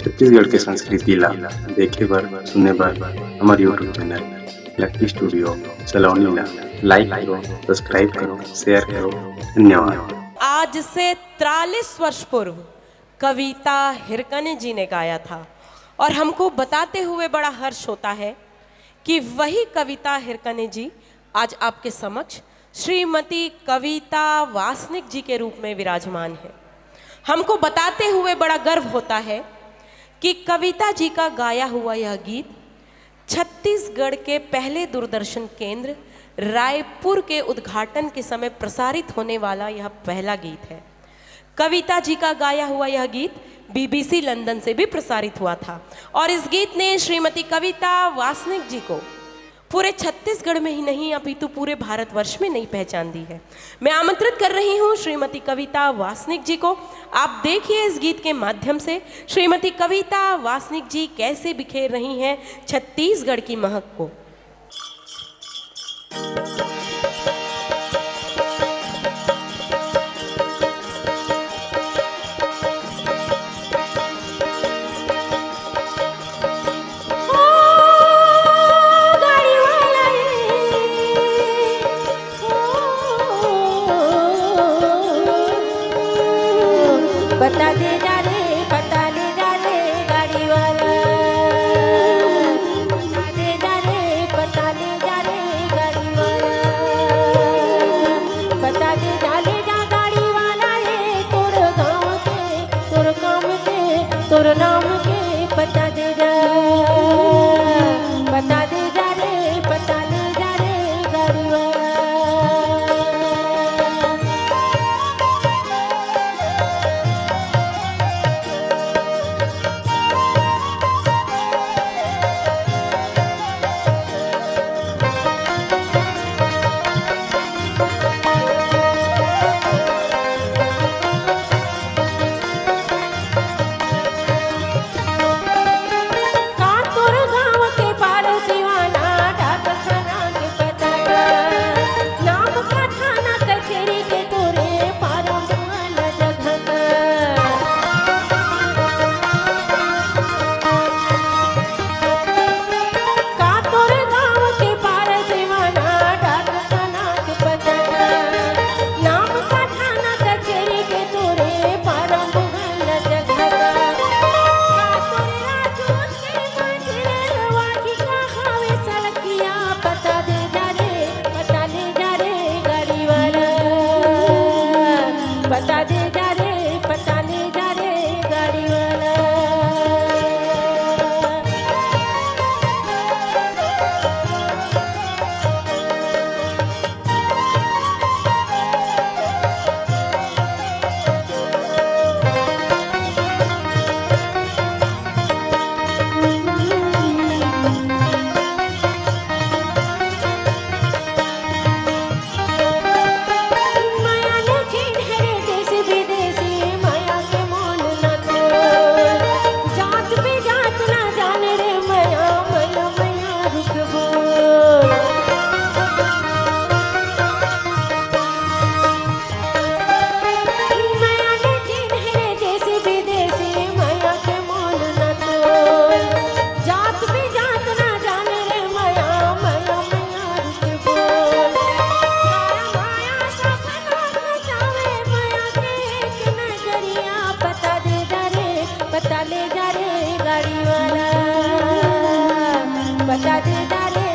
छत्तीसगढ़ के संस्कृति ला देखे बर सुने बर हमार यूट्यूब चैनल लकी स्टूडियो सलोनी ला लाइक करो, सब्सक्राइब करो, शेयर करो। धन्यवाद। आज से 43 वर्ष पूर्व कविता हिरकने जी ने गाया था और हमको बताते हुए बड़ा हर्ष होता है कि वही कविता हिरकने जी आज आपके समक्ष श्रीमती कविता वासनिक जी के रूप में विराजमान है। हमको बताते हुए बड़ा गर्व होता है कि कविता जी का गाया हुआ यह गीत छत्तीसगढ़ के पहले दूरदर्शन केंद्र रायपुर के उद्घाटन के समय प्रसारित होने वाला यह पहला गीत है। कविता जी का गाया हुआ यह गीत बीबीसी लंदन से भी प्रसारित हुआ था और इस गीत ने श्रीमती कविता वासनिक जी को पूरे छत्तीसगढ़ में ही नहीं अपितु पूरे भारतवर्ष में नई पहचान दी है। मैं आमंत्रित कर रही हूँ श्रीमती कविता वासनिक जी को। आप देखिए इस गीत के माध्यम से श्रीमती कविता वासनिक जी कैसे बिखेर रही हैं छत्तीसगढ़ की महक को। बता दे जा रे, बता ले जा रे गाड़ी वाला, बता दे जा रे, बता ले जा रे गाड़ी वाला, बता दे जा ले जा गाड़ी वाला ये तोर गाँव के, तोर काम के, तोर नाम के बता दे जा, बता दे जा रे, बता ले जा रे गाड़ी वाला। बता दे जा रे, बता ले जा रे गाड़ी वाला। बता ले जा रे गाड़ी वाला, बता दे जा रे